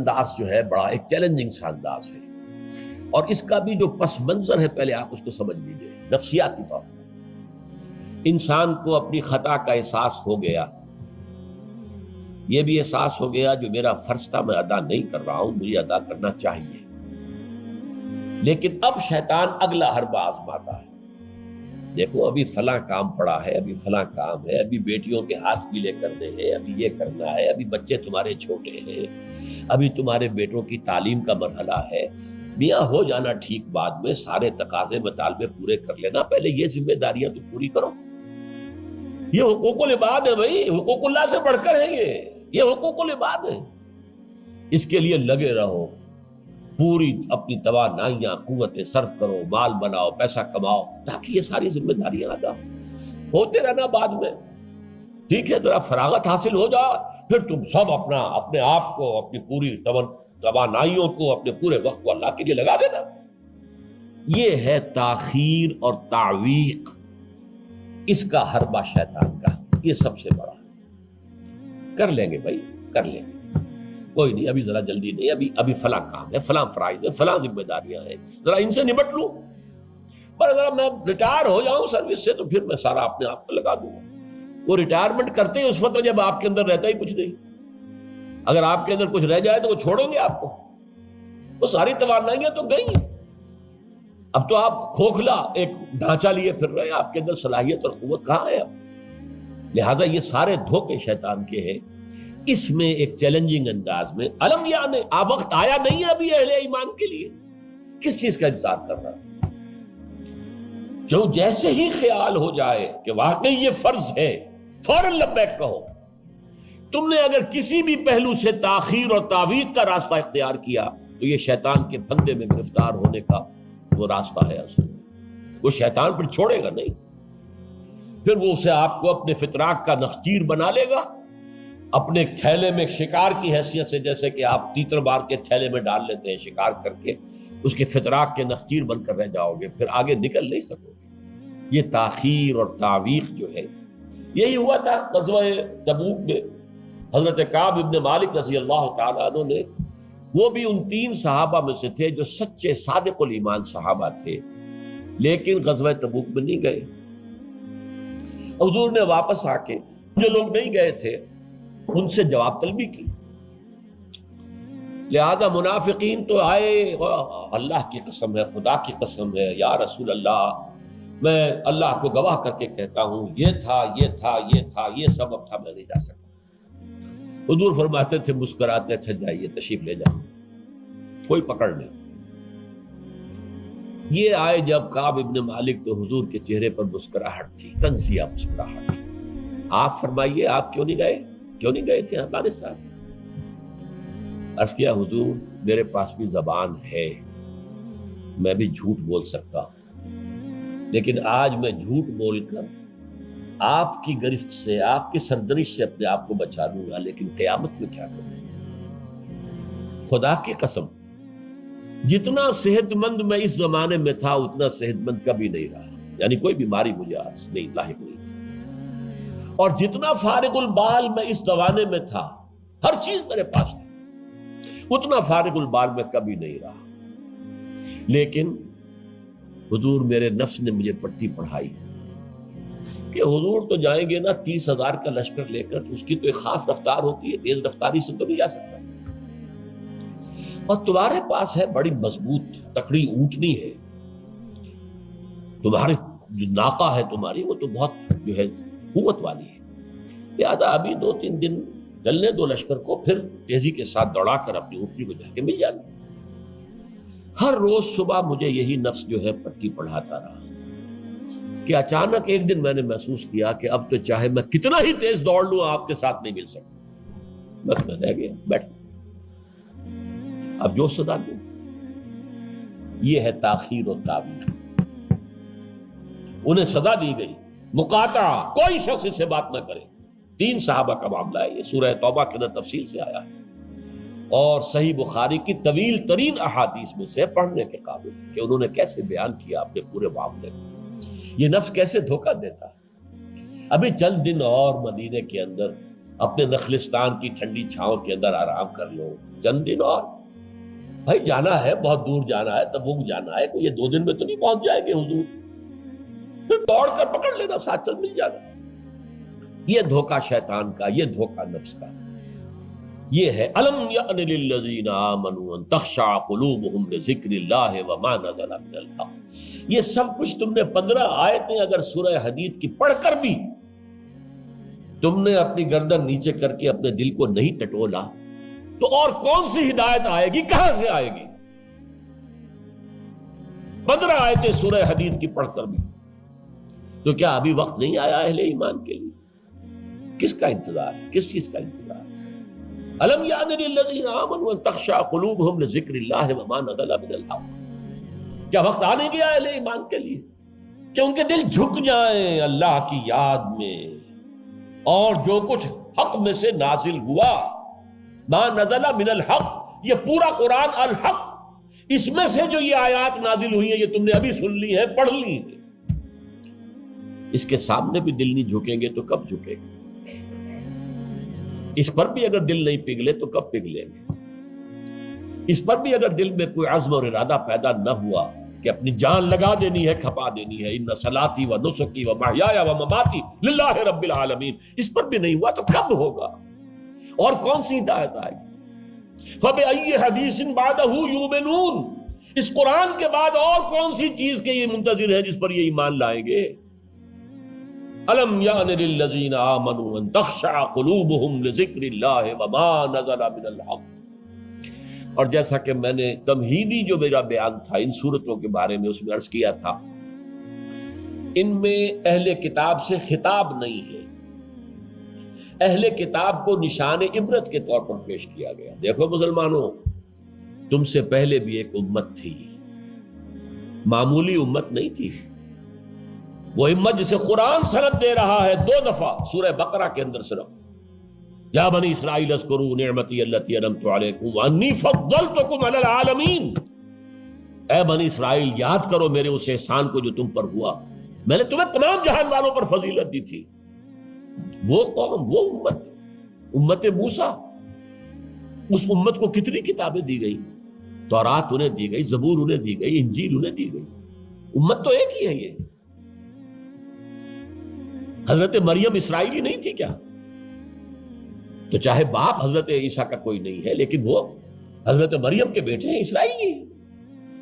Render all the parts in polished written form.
انداز جو ہے بڑا ایک چیلنجنگ سا انداز ہے، اور اس کا بھی جو پس منظر ہے پہلے آپ اس کو سمجھ لیجئے۔ نفسیاتی طور پر انسان کو اپنی خطا کا احساس ہو گیا، یہ بھی احساس ہو گیا جو میرا فرض تھا میں ادا نہیں کر رہا ہوں، مجھے ادا کرنا چاہیے، لیکن اب شیطان اگلا حربہ آزماتا ہے۔ دیکھو ابھی فلاں کام پڑا ہے، ابھی فلاں کام ہے، ابھی بیٹیوں کے ہاتھ گیلے کرنے ہیں، ابھی یہ کرنا ہے، ابھی بچے تمہارے چھوٹے ہیں، ابھی تمہارے بیٹوں کی تعلیم کا مرحلہ ہے، میاں ہو جانا ٹھیک، بعد میں سارے تقاضے مطالبے پورے کر لینا، پہلے یہ ذمہ داریاں تو پوری کرو۔ یہ حقوق العباد ہے بھائی، حقوق اللہ سے بڑھ کر ہے، یہ حقوق العباد ہے، اس کے لیے لگے رہو، پوری اپنی توانائیاں قوتیں صرف کرو، مال بناؤ، پیسہ کماؤ، تاکہ یہ ساری ذمہ داریاں ادا ہوتے رہنا۔ بعد میں ٹھیک ہے ذرا فراغت حاصل ہو جائے، پھر تم سب اپنے آپ کو، اپنی پوری توانائیوں کو، اپنے پورے وقت کو اللہ کے لیے لگا دینا۔ یہ ہے تاخیر اور تعویق، اس کا حربہ شیطان کا، یہ سب سے بڑا۔ کر لیں گے بھائی، کر لیں گے، کوئی نہیں، ابھی ذرا جلدی نہیں، ابھی فلاں کام ہے، فلاں فرائض ہے، فلاں ذمہ داریاں ہیں، ذرا ان سے نمٹ لوں، پر اگر میں ریٹائر ہو جاؤں سروس سے تو پھر میں سارا اپنے آپ کو لگا دوں گا۔ وہ ریٹائرمنٹ کرتے ہیں اس وقت جب آپ کے اندر رہتا ہی کچھ نہیں، اگر آپ کے اندر کچھ رہ جائے تو وہ چھوڑیں گے آپ کو، وہ ساری توانائیاں تو گئی ہیں، اب تو آپ کھوکھلا ایک ڈھانچہ لیے پھر رہے ہیں، آپ کے اندر صلاحیت اور قوت کہاں ہے اب؟ لہٰذا یہ سارے دھوکے شیطان کے ہیں۔ اس میں ایک چیلنجنگ انداز میں علم یعنی وقت آیا نہیں ہے ابھی اہل ایمان کے لیے، کس چیز کا انتظار کر رہا ہے؟ جو جیسے ہی خیال ہو جائے کہ واقعی یہ فرض ہے، فوراً لبیک کہو۔ تم نے اگر کسی بھی پہلو سے تاخیر اور تعویق کا راستہ اختیار کیا تو یہ شیطان کے پھندے میں گرفتار ہونے کا وہ راستہ ہے اصل میں۔ وہ شیطان پھر چھوڑے گا نہیں، پھر وہ اسے آپ کو اپنے فتراک کا نخچیر بنا لے گا، اپنے تھیلے میں شکار کی حیثیت سے، جیسے کہ آپ تیتر بار کے تھیلے میں ڈال لیتے ہیں شکار کر کے، اس کے فتراک کے نخچیر بن کر رہ جاؤ گے، پھر آگے نکل نہیں سکو گے۔ یہ تاخیر اور تعویق جو ہے، یہی ہوا تھا غزوہ تبوک میں۔ حضرت کعب ابن مالک رضی اللہ تعالیٰ عنہ نے، وہ بھی ان 3 صحابہ میں سے تھے جو سچے صادق الایمان صحابہ تھے، لیکن غزوہ تبوک میں نہیں گئے۔ حضور نے واپس آ کے جو لوگ نہیں گئے تھے ان سے جواب طلبی کی، لہذا منافقین تو آئے، اللہ کی قسم ہے، خدا کی قسم ہے، یا رسول اللہ میں اللہ کو گواہ کر کے کہتا ہوں یہ تھا، یہ تھا، یہ تھا، یہ سبب تھا، میں نہیں جا سکتا۔ حضور فرماتے تھے مسکراتے، اچھا جائیے تشریف لے جاؤ، کوئی پکڑ نہیں۔ یہ آئے جب کعب ابن مالک تو حضور کے چہرے پر مسکراہٹ تھی، تنزیہ مسکراہٹ۔ آپ فرمائیے آپ کیوں نہیں گئے؟ کیوں نہیں گئے تھے ہمارے ساتھ؟ عرض کیا حضور میرے پاس بھی زبان ہے، میں بھی جھوٹ بول سکتا ہوں، لیکن آج میں جھوٹ بول کر آپ کی گرفت سے، آپ کی سرزنش سے اپنے آپ کو بچا لوں گا، لیکن قیامت میں کیا کروں؟ خدا کی قسم جتنا صحت مند میں اس زمانے میں تھا اتنا صحت مند کبھی نہیں رہا، یعنی کوئی بیماری مجھے آج نہیں لاحق نہیں تھی، اور جتنا فارغ البال میں اس زمانے میں تھا، ہر چیز میرے پاس تھی، اتنا فارغ البال میں کبھی نہیں رہا۔ لیکن حضور میرے نفس نے مجھے پٹی پڑھائی کہ حضور تو جائیں گے نا 30,000 کا لشکر لے کر، اس کی تو ایک خاص رفتار ہوتی ہے، تیز رفتاری سے تو نہیں جا سکتا، اور تمہارے پاس ہے بڑی مضبوط تکڑی اونٹنی ہے، تمہاری جو ناقہ ہے تمہاری وہ تو بہت جو ہے قوت والی ہے، لہذا ابھی 2-3 دن چلنے دو لشکر کو، پھر تیزی کے ساتھ دوڑا کر اپنی اونٹنی کو جا کے مل جانا۔ ہر روز صبح مجھے یہی نفس جو ہے پٹی پڑھاتا رہا کہ اچانک ایک دن میں نے محسوس کیا کہ اب تو چاہے میں کتنا ہی تیز دوڑ لوں آپ کے ساتھ نہیں مل سکتا، بس میں رہ گیا بیٹھ، اب جو صدا دوں۔ یہ ہے تاخیر اور تعویق۔ انہیں سزا دی گئی، مقاطعہ، کوئی شخص اس سے بات نہ کرے۔ 3 صحابہ کا معاملہ ہے، یہ سورہ توبہ کے اندر تفصیل سے آیا ہے، اور صحیح بخاری کی طویل ترین احادیث میں سے پڑھنے کے قابل ہے کہ انہوں نے کیسے بیان کیا اپنے پورے معاملے کو، یہ نفس کیسے دھوکہ دیتا ہے۔ ابھی چند دن اور مدینے کے اندر اپنے نخلستان کی ٹھنڈی چھاؤں کے اندر آرام کر لو چند دن اور. بھائی جانا ہے، بہت دور جانا ہے، تبوک جانا ہے، کوئی یہ 2 دن میں تو نہیں پہنچ جائیں گے حضور. پھر دوڑ کر پکڑ لینا، ساتھ چل مل جانا. یہ دھوکہ شیطان کا، یہ دھوکہ نفس کا. یہ ہے الم یأن للذین آمنوا ان تخشع قلوبہم لذکر اللہ وما نزل من الحق. یہ سب کچھ تم نے 15 آیتیں اگر سورہ حدید کی پڑھ کر بھی تم نے اپنی گردن نیچے کر کے اپنے دل کو نہیں ٹٹولا تو اور کون سی ہدایت آئے گی، کہاں سے آئے گی؟ 15 آیتیں سورہ حدید کی پڑھ کر بھی. تو کیا ابھی وقت نہیں آیا اہل ایمان کے لیے؟ کس کا انتظار ہے؟ کس چیز کا انتظار ہے؟ الم یعن للذین آمنوا ان تخشع قلوبہم لذکر اللہ وما نزل من الحق. کیا وقت آ نہیں گیا اہل ایمان کے لیے کہ ان کے دل جھک جائیں اللہ کی یاد میں، اور جو کچھ حق میں سے نازل ہوا، ما نزل من الحق، یہ پورا قرآن الحق، اس میں سے جو یہ آیات نازل ہوئی ہیں یہ تم نے ابھی سن لی ہے، پڑھ لی ہے، اس کے سامنے بھی دل نہیں جھکیں گے تو کب جھکیں گے؟ اس پر بھی اگر دل نہیں پگھلے تو کب پگھلیں گے؟ اس پر بھی اگر دل میں کوئی عزم اور ارادہ پیدا نہ ہوا کہ اپنی جان لگا دینی ہے، کھپا دینی ہے، ان صلاتی و نسکی و محیایا و مماتی للہ رب العالمین، اس پر بھی نہیں ہوا تو کب ہوگا؟ اور کون سی ہدایت آئے گی؟ فَبِأَيِّ حَدِيثٍ بَعْدَهُ يُؤْمِنُونَ، اس قرآن کے بعد اور کون سی چیز کے یہ منتظر ہیں جس پر یہ ایمان لائیں گے؟ الم یعن للذین آمنوا ان تخشع قلوبہم لذکر اللہ وما نزل من الحق. اور جیسا کہ میں نے تمہیدی جو میرا بیان تھا ان صورتوں کے بارے میں، اس میں عرض کیا تھا ان میں اہل کتاب سے خطاب نہیں ہے، اہل کتاب کو نشان عبرت کے طور پر پیش کیا گیا. دیکھو مسلمانوں، تم سے پہلے بھی ایک امت تھی، معمولی امت نہیں تھی. وہ امت جسے قرآن سند دے رہا ہے 2 دفعہ سورہ بقرہ کے اندر صرف، یا بنی اسرائیل اذکروا نعمتی التی انعمت علیکم وانی فضلتکم علی العالمین. اے بنی اسرائیل، یاد کرو میرے اس احسان کو جو تم پر ہوا، میں نے تمہیں تمام جہان والوں پر فضیلت دی تھی. وہ قوم، وہ امت، امت موسیٰ، اس امت کو کتنی کتابیں دی گئی؟ تورات انہیں دی گئی، زبور انہیں دی گئی، انجیل انہیں دی گئی. امت تو ایک ہی ہے. یہ حضرت مریم اسرائیلی نہیں تھی کیا؟ تو چاہے باپ حضرت عیسیٰ کا کوئی نہیں ہے لیکن وہ حضرت مریم کے بیٹے ہیں، اسرائیلی.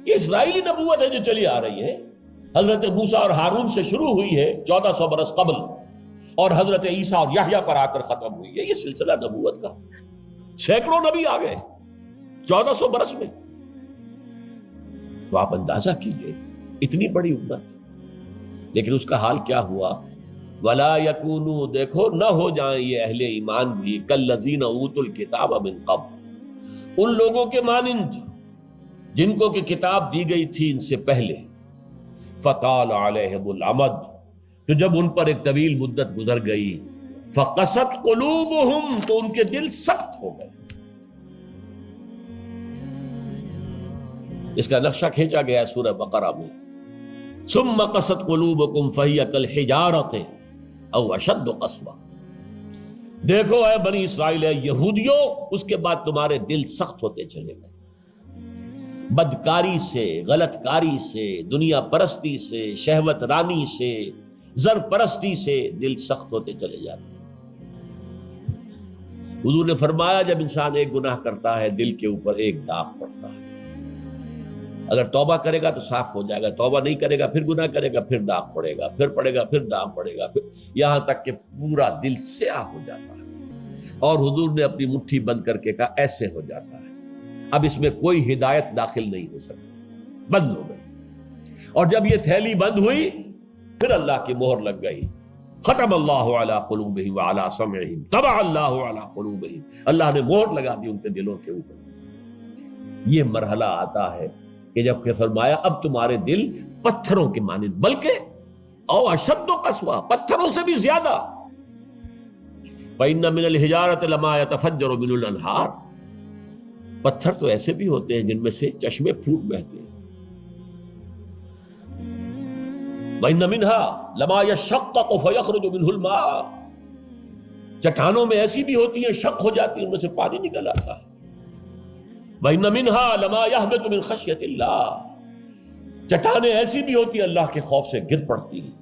یہ اسرائیلی نبوت ہے جو چلی آ رہی ہے. حضرت موسیٰ اور ہارون سے شروع ہوئی ہے 1400 برس قبل، اور حضرت عیسیٰ اور یحییٰ پر آ کر ختم ہوئی ہے. یہ سلسلہ نبوت کا سینکڑوں نبی آ گئے 1400 برس میں. تو آپ اندازہ کیجئے اتنی بڑی امت، لیکن اس کا حال کیا ہوا؟ وَلَا يَكُونُوا، دیکھو نہ ہو جائیں یہ اہل ایمان بھی كَالَّذِينَ أُوتُوا الْكِتَابَ مِن قَبْلُ، ان لوگوں کے مانند جن کو کہ کتاب دی گئی تھی ان سے پہلے. فَطَالَ عَلَيْهِمُ الْأَمَدُ، تو جب ان پر ایک طویل مدت گزر گئی، فَقَسَتْ قُلُوبُهُمْ، تو ان کے دل سخت ہو گئے. اس کا نقشہ کھینچا گیا ہے سورہ بقرہ میں. ثُمَّ قَسَتْ قُلُوبُكُمْ فَهِيَ كَالْحِجَارَةِ او اشد قسوہ. دیکھو اے بنی اسرائیل، اے یہودیوں، اس کے بعد تمہارے دل سخت ہوتے چلے گئے. بدکاری سے، غلط کاری سے، دنیا پرستی سے، شہوت رانی سے، زر پرستی سے دل سخت ہوتے چلے جاتے ہیں. حضور نے فرمایا جب انسان ایک گناہ کرتا ہے دل کے اوپر ایک داغ پڑتا ہے. اگر توبہ کرے گا تو صاف ہو جائے گا، توبہ نہیں کرے گا پھر گناہ کرے گا، پھر داغ پڑے گا، پھر پڑے گا، پھر داغ پڑے گا، پھر یہاں تک کہ پورا دل سیاہ ہو جاتا ہے. اور حضور نے اپنی مٹھی بند کر کے کہا ایسے ہو جاتا ہے، اب اس میں کوئی ہدایت داخل نہیں ہو سکتی، بند ہو گئی. اور جب یہ تھیلی بند ہوئی پھر اللہ کی مہر لگ گئی. ختم اللہ علی قلوبہم وعلی سمعہم طبع اللہ علی قلوبہم، اللہ نے مہر لگا دی ان کے دلوں کے اوپر. یہ مرحلہ آتا ہے کہ جب کہ فرمایا اب تمہارے دل پتھروں کے مانند، بلکہ او اشد قسوہ، پتھروں سے بھی زیادہ. فإن من الحجارة لما يتفجر منه الانہار، پتھر تو ایسے بھی ہوتے ہیں جن میں سے چشمے پھوٹ بہتے ہیں. وإن منها لما يشقق فيخرج منه الماء، چٹانوں میں ایسی بھی ہوتی ہیں شق ہو جاتی ہے، ان میں سے پانی نکل آتا ہے۔ وَإِنَّ مِنْهَا لَمَا يَهْبِطُ مِنْ خَشْيَةِ اللَّهِ، چٹانیں ایسی بھی ہوتی ہیں اللہ کے خوف سے گر پڑتی ہیں۔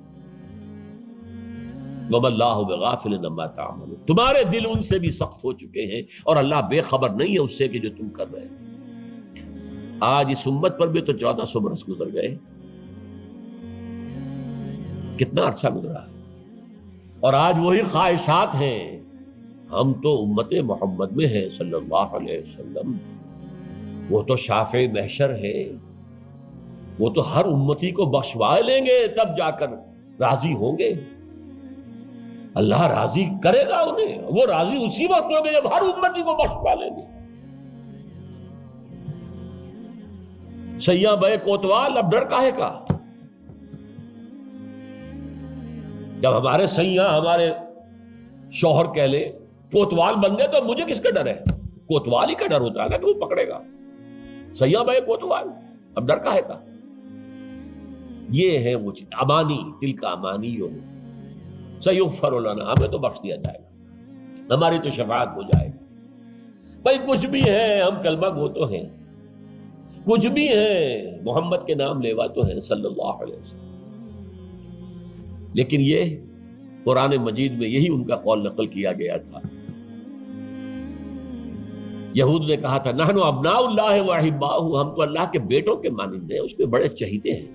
وَمَا اللَّهُ بِغَافِلٍ عَمَّا تَعْمَلُونَ، تمہارے دل ان سے بھی سخت ہو چکے ہیں اور اللہ بے خبر نہیں ہے اس سے کہ جو تم کر رہے ہیں۔ آج اس امت پر بھی تو 1400 برس گزر گئے، کتنا عرصہ گزرا ہے، اور آج وہی خواہشات ہیں۔ ہم تو امت محمد میں ہیں صلی اللہ علیہ وسلم، وہ تو شافع محشر ہے، وہ تو ہر امتی کو بخشوا لیں گے، تب جا کر راضی ہوں گے، اللہ راضی کرے گا انہیں، وہ راضی اسی وقت ہوں گے جب ہر امتی کو بخشوا لیں گے۔ سیاں بے کوتوال، اب ڈر کاہے کا؟ جب ہمارے سیاں ہمارے شوہر کہہ لے کوتوال بن گئے تو مجھے کس کا ڈر ہے؟ کوتوال ہی کا ڈر ہوتا ہے نا کہ وہ پکڑے گا۔ سیاں بے کوتوال، اب ڈر کاہے کا؟ یہ ہے وہ چیز، امانی، دل کا امانی ہو، سیغفر لنا، ہمیں تو بخش دیا جائے گا، ہماری تو شفاعت ہو جائے گی۔ بھائی کچھ بھی ہے، ہم کلمہ گو تو ہیں، کچھ بھی ہیں، محمد کے نام لیوا تو ہیں صلی اللہ علیہ وسلم، لیکن یہ قرآن مجید میں یہی ان کا قول نقل کیا گیا تھا۔ یہود نے کہا تھا نحن ابناء اللہ واحباؤہ، ہم تو اللہ کے بیٹوں کے مانند ہیں، اس کے بڑے چہیتے ہیں۔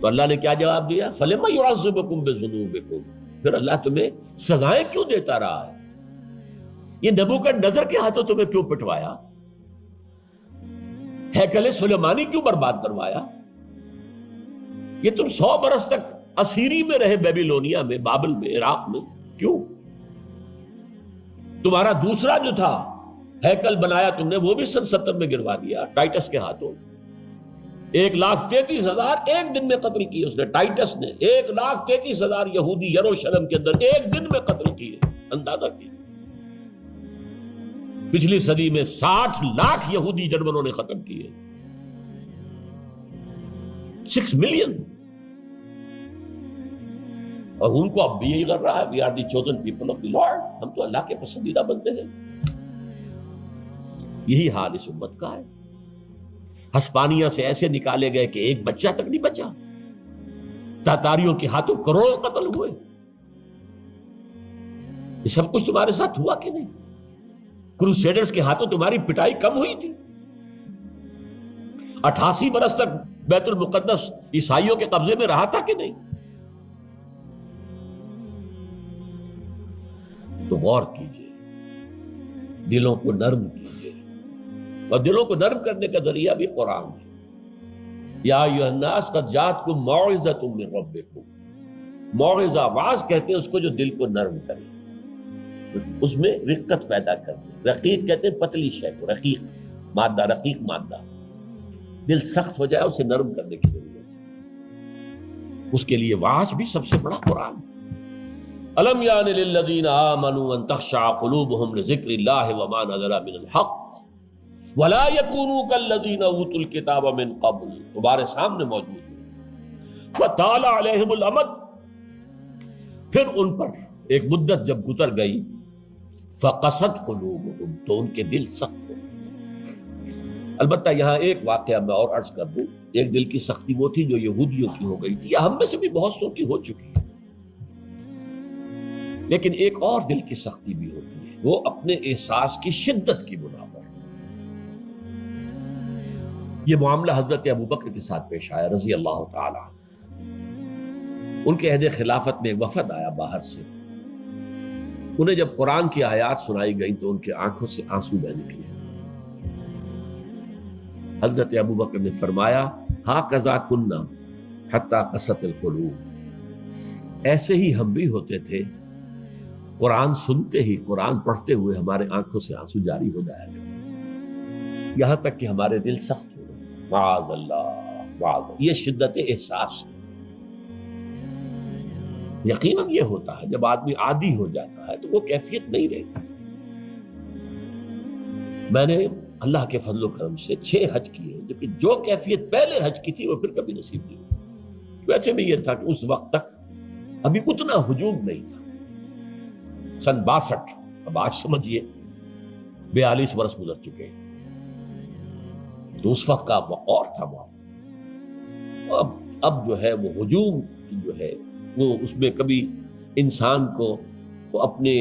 تو اللہ نے کیا جواب دیا؟ فَلِمَ يُعَذِّبُكُم بِذُنُوبِكُم، پھر اللہ تمہیں سزائیں کیوں دیتا رہا ہے؟ یہ نبوکدنضر کے ہاتھوں تمہیں کیوں پٹوایا؟ ہیکل سلیمانی کیوں برباد کروایا؟ یہ تم 100 برس تک اسیری میں رہے، بیبیلونیا میں، بابل میں، عراق میں، کیوں؟ تمہارا دوسرا جو تھا ہیکل بنایا تم نے، وہ بھی سن 70 میں گروا دیا ٹائٹس کے ہاتھوں۔ 1,33,000 ایک دن میں قتل کیے اس نے، ٹائٹس نے 1,33,000 یہودی یروشلم کے اندر ایک دن میں قتل کیے، اندازہ کیے۔ پچھلی صدی میں 60 لاکھ یہودی جرمنوں نے ختم کیے، 6 ملین، اور ان کو اب بھی یہی کر رہا ہے، we are the chosen people of the Lord, ہم تو اللہ کے پسندیدہ بندے ہیں۔ یہی حال اس امت کا ہے۔ ہسپانیہ سے ایسے نکالے گئے کہ ایک بچہ تک نہیں بچا، تاتاریوں کے ہاتھوں کروڑ قتل ہوئے۔ یہ سب کچھ تمہارے ساتھ ہوا کہ نہیں؟ کروسیڈرز کے ہاتھوں تمہاری پٹائی کم ہوئی تھی؟ 88 برس تک بیت المقدس عیسائیوں کے قبضے میں رہا تھا کہ نہیں؟ تو غور کیجئے، دلوں کو نرم کیجئے، اور دلوں کو نرم کرنے کا ذریعہ بھی قرآن ہے۔ یا ایھا الناس قد جاءتکم موعظۃ من ربکم، موعظہ، واعظ کہتے ہیں اس کو جو دل کو نرم کرے، اس میں رقت پیدا کر دے۔ رقیق کہتے ہیں پتلی شے کو، رقیق مادہ، رقیق مادہ، دل سخت ہو جائے اسے نرم کرنے کی ضرورت ہے، اس کے لیے واعظ بھی سب سے بڑا قرآن۔ الم یان للذین آمنوا ان تخشع قلوبهم لذکر اللہ وما نزل من الحق ولا يكونوا كالذین اوتوا الکتاب من قبل، تمہارے سامنے موجود ہے۔ فطال علیہم الامد، پھر ان پر ایک مدت جب گزر گئی، فقست قلوبهم، تو ان کے دل سخت ہو۔ البتہ یہاں ایک واقعہ میں اور عرض کر دوں، ایک دل کی سختی وہ تھی جو یہودیوں کی ہو گئی تھی، یا ہم میں سے بھی بہت سو کی ہو چکی ہے، لیکن ایک اور دل کی سختی بھی ہوتی ہے، وہ اپنے احساس کی شدت کی بنا پر۔ یہ معاملہ حضرت ابوبکر کے ساتھ پیش آیا رضی اللہ تعالی عنہ۔ ان کے عہد خلافت میں ایک وفد آیا باہر سے، انہیں جب قرآن کی آیات سنائی گئی تو ان کی آنکھوں سے آنسو بہہ نکلے۔ حضرت ابوبکر نے فرمایا ھٰکذا کُنّا حتیٰ قست القلوب، ایسے ہی ہم بھی ہوتے تھے، قرآن سنتے ہی، قرآن پڑھتے ہوئے ہمارے آنکھوں سے آنسو جاری ہو جایا کرتے، یہاں تک کہ ہمارے دل سخت ہو گئے۔ معاذ اللہ، معاذ اللہ، یہ شدت احساس ہے۔ یقیناً یہ ہوتا ہے جب آدمی عادی ہو جاتا ہے تو وہ کیفیت نہیں رہتی۔ میں نے اللہ کے فضل و کرم سے 6 حج کیے، لیکن جو کیفیت پہلے حج کی تھی وہ پھر کبھی نصیب نہیں ہوئی۔ ویسے بھی یہ تھا کہ اس وقت تک ابھی اتنا ہجوم نہیں تھا، سن 62، اب آج سمجھیے 42 برس گزر چکے ہیں، تو اس وقت کا اور تھا معاملہ۔ اب جو ہے وہ ہجوم جو ہے وہ اس میں کبھی انسان کو وہ اپنے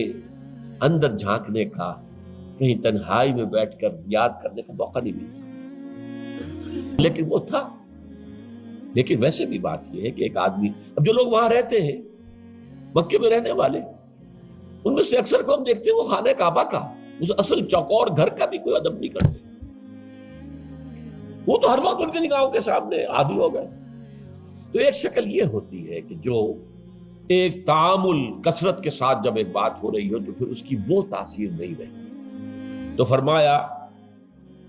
اندر جھانکنے کا، کہیں تنہائی میں بیٹھ کر یاد کرنے کا موقع نہیں ملتا، لیکن وہ تھا۔ لیکن ویسے بھی بات یہ ہے کہ ایک آدمی، اب جو لوگ وہاں رہتے ہیں مکے میں رہنے والے، ان میں سے اکثر کو ہم دیکھتے ہیں وہ خانہ کعبہ کا، اس اصل چوکور گھر کا بھی کوئی ادب نہیں کرتے، وہ تو ہر وقت ان کی نگاہوں کے سامنے عادی ہو گئے۔ تو ایک شکل یہ ہوتی ہے کہ جو ایک تعامل کثرت کے ساتھ جب ایک بات ہو رہی ہو تو پھر اس کی وہ تاثیر نہیں رہتی۔ تو فرمایا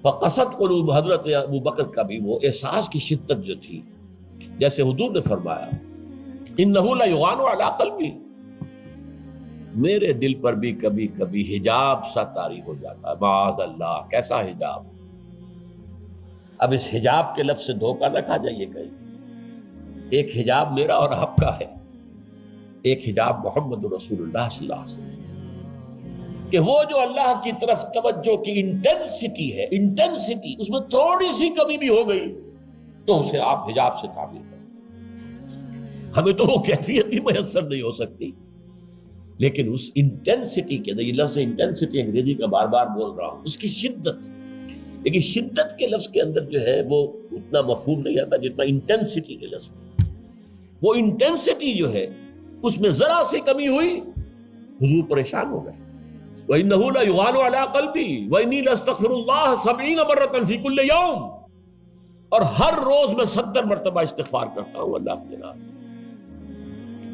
فقست قلوب، حضرت ابو بکر کا بھی وہ احساس کی شدت جو تھی، جیسے حضور نے فرمایا انہ لیغان علی قلبی، میرے دل پر بھی کبھی کبھی حجاب سا طاری ہو جاتا ہے، معاذ اللہ۔ کیسا حجاب؟ اب اس حجاب کے لفظ سے دھوکہ نہ کھا جائیے کہیں، ایک حجاب میرا اور آپ کا ہے، ایک حجاب محمد رسول اللہ صلی اللہ علیہ وسلم، کہ وہ جو اللہ کی طرف توجہ کی انٹینسٹی ہے، انٹینسٹی اس میں تھوڑی سی کمی بھی ہو گئی تو اسے آپ حجاب سے تعبیر کریں۔ ہمیں تو وہ کیفیت ہی میسر نہیں ہو سکتی، لیکن اس انٹینسٹی کے اندر، یہ لفظ انٹینسٹی انگریزی کا بار بار بول رہا ہوں، اس کی شدت، لیکن شدت کے لفظ کے اندر جو ہے وہ اتنا مفہوم نہیں آتا جتنا انٹینسٹی کے لفظ میں۔ وہ انٹینسٹی جو ہے اس میں ذرا سی کمی ہوئی حضور پریشان ہو گئے۔ وَإِنَّهُ لَيُغَانُ عَلَىٰ قَلْبِي وَإِنِّي لَأَسْتَغْفِرُ اللَّهَ 70 مَرَّةً فِي كُلِّ يَوْمٍ، اور ہر روز میں 70 مرتبہ استغفار کرتا ہوں اللہ کے جناب۔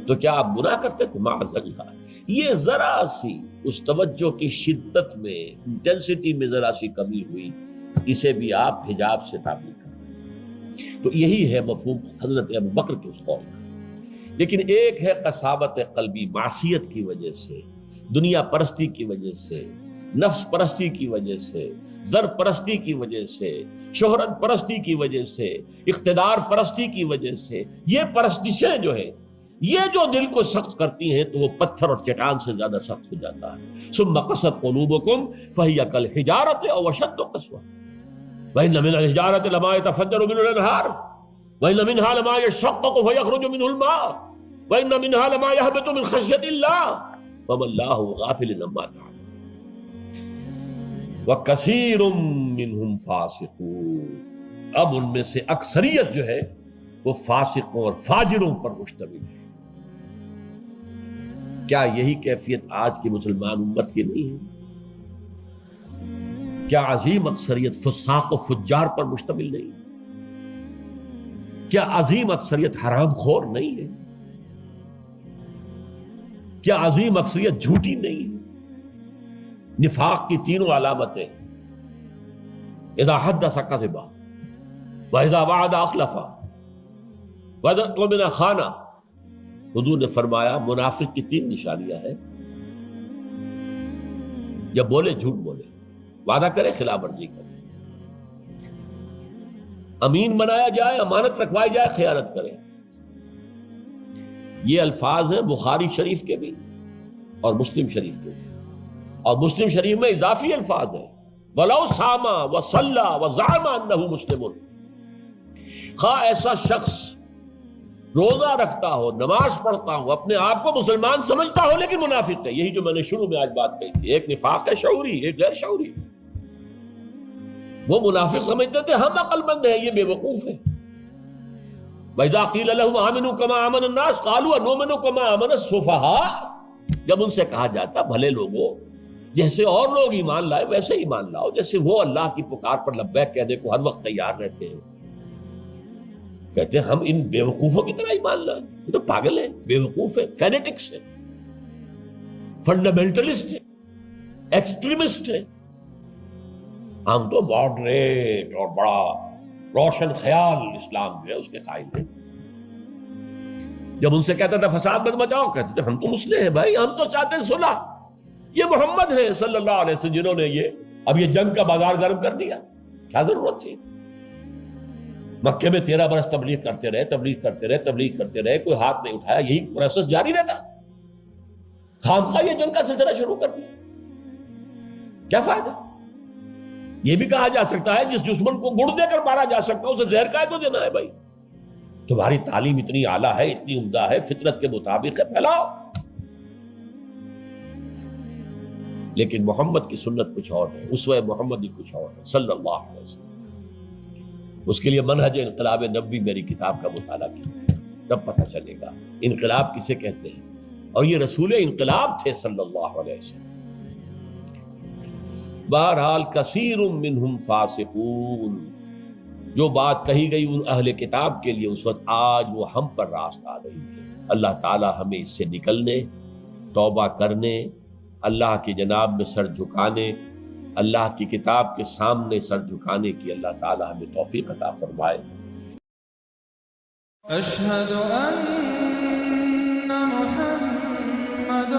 تو کیا آپ گناہ کرتے تھے؟ معاذ اللہ۔ یہ ذرا سی اس توجہ کی شدت میں، انٹینسٹی میں ذرا سی کمی ہوئی، اسے بھی آپ حجاب سے تعبیر کریں۔ تو یہی ہے مفہوم حضرت ابو بکر کے اس قول کا۔ لیکن ایک ہے قساوت قلبی، معصیت کی وجہ سے، دنیا پرستی کی وجہ سے، نفس پرستی کی وجہ سے، زر پرستی کی وجہ سے، شہرت پرستی کی وجہ سے، اقتدار پرستی کی وجہ سے، یہ پرستشیں جو ہے، یہ جو دل کو سخت کرتی ہیں تو وہ پتھر اور چٹان سے زیادہ سخت ہو جاتا ہے۔ ثم قست قلوبکم فہی کالحجارۃ او اشد قسوۃ وان من الحجارۃ لما يتفجر منه الانہار وان منها لما يشقق فيخرج منه الماء وان منها لما يهبط من خشیۃ اللہ وما اللہ غافل عما تعملون وکثیر منهم فاسقون۔ اب ان میں سے اکثریت جو ہے وہ فاسقوں اور فاجروں پر مشتمل ہے۔ کیا یہی کیفیت آج کی مسلمان امت کی نہیں ہے؟ کیا عظیم اکثریت فساق و فجار پر مشتمل نہیں؟ کیا عظیم اکثریت حرام خور نہیں ہے؟ کیا عظیم اکثریت جھوٹی نہیں ہے؟ نفاق کی تینوں علامتیں، اذا حدث کذب واذا وعد اخلف واذا اؤتمن خان۔ حضور نے فرمایا منافق کی 3 نشانیاں ہیں، جب بولے جھوٹ بولے، وعدہ کرے خلاف ورزی کرے، امین بنایا جائے، امانت رکھوائی جائے، خیانت کرے۔ یہ الفاظ ہیں بخاری شریف کے بھی اور مسلم شریف کے بھی، اور مسلم شریف میں اضافی الفاظ ہیں وَلَوْ صَامَ وَصَلَّى وَزَعَمَ أَنَّهُ مُسْلِمٌ۔ خواہ ایسا شخص روزہ رکھتا ہو، نماز پڑھتا ہو، اپنے آپ کو مسلمان سمجھتا ہو لیکن منافق ہے۔ یہی جو میں نے شروع میں آج بات کہی تھی، ایک نفاق ہے شعوری، ایک غیر شعوری۔ وہ منافق سمجھتے تھے ہم عقل مند ہیں، یہ بے وقوف ہے۔ وَإِذَا قِيلَ لَهُمْ آمِنُوا كَمَا آمَنَ النَّاسُ قَالُوا أَنُؤْمِنُ كَمَا آمَنَ السُّفَهَاءُ۔ جب ان سے کہا جاتا بھلے لوگوں، جیسے اور لوگ ایمان لائے ویسے ایمان لاؤ، جیسے وہ اللہ کی پکار پر لبیک کہنے کو ہر وقت تیار رہتے ہیں، کہتے ہیں ہم ان بے وقوفوں کی طرح ایمان لائیں۔ یہ تو پاگل ہیں، بے وقوف ہیں، فینیٹکس ہیں، فنڈامنٹلسٹ ہیں، ایکسٹریمسٹ ہیں۔ ہم تو ماڈریٹ اور بڑا روشن خیال اسلام جو ہے اس کے قائل ہیں۔ جب ان سے کہتا تھا فساد مت مچاؤ، کہتے تھے ہم تو مسلح ہیں بھائی، ہم تو چاہتے ہیں صلح۔ یہ محمد ہے صلی اللہ علیہ وسلم جنہوں نے اب یہ جنگ کا بازار گرم کر دیا، کیا ضرورت تھی؟ مکے میں 13 برس تبلیغ کرتے رہے، کوئی ہاتھ نہیں اٹھایا، یہی پروسیس جاری رہتا۔ خامخواہ یہ جنگ کا سلسلہ شروع کر دیا، کیا فائدہ؟ یہ بھی کہا جا سکتا ہے جس دشمن کو گڑ دے کر مارا جا سکتا ہے اسے زہر کائے کو دینا ہے؟ بھائی تمہاری تعلیم اتنی اعلیٰ ہے، اتنی عمدہ ہے، فطرت کے مطابق ہے، پھیلاؤ۔ لیکن محمد کی سنت کچھ اور ہے، اسوہ محمدی کچھ اور ہے صلی اللہ علیہ وسلم۔ اس کے لیے منہج انقلاب نبوی میری کتاب کا مطالعہ کیا، تب پتہ چلے گا انقلاب کسے کہتے ہیں، اور یہ رسول انقلاب تھے صلی اللہ علیہ وسلم۔ بہرحال کثیر منہم فاسقون، جو بات کہی گئی ان اہل کتاب کے لیے اس وقت، آج وہ ہم پر راست آ رہی ہے۔ اللہ تعالی ہمیں اس سے نکلنے، توبہ کرنے، اللہ کی جناب میں سر جھکانے، اللہ کی کتاب کے سامنے سر جھکانے کی اللہ تعالی ہمیں توفیق عطا فرمائے۔ اشہد ان محمد